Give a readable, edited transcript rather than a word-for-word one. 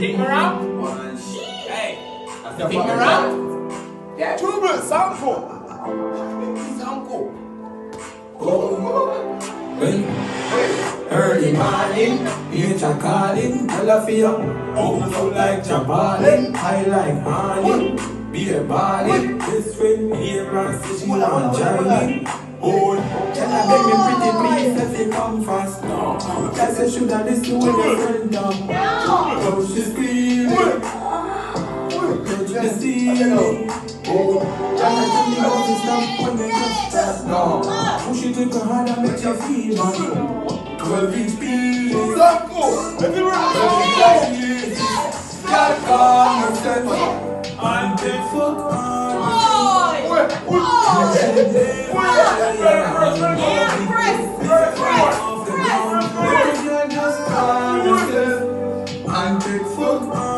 pick her up? Hey, that's the pick her up? Yeah. 2 minutes, sound cool. Sound cool. Early morning, nature calling, tell a feel, oh, like Jabalin, I like honey, be a body, this friend here, and say she want joining, oh, tell her beg me pretty please, if you come fast now, I say should I listen when your friend down, oh, she's screaming, don't you see me, oh, tell her tell me how to stop when they just start now, push it to her hand and make you feel man. 12 inch peas. Sound cool. Let me rock. Got calm yourself and take fuck on. And take fuck on.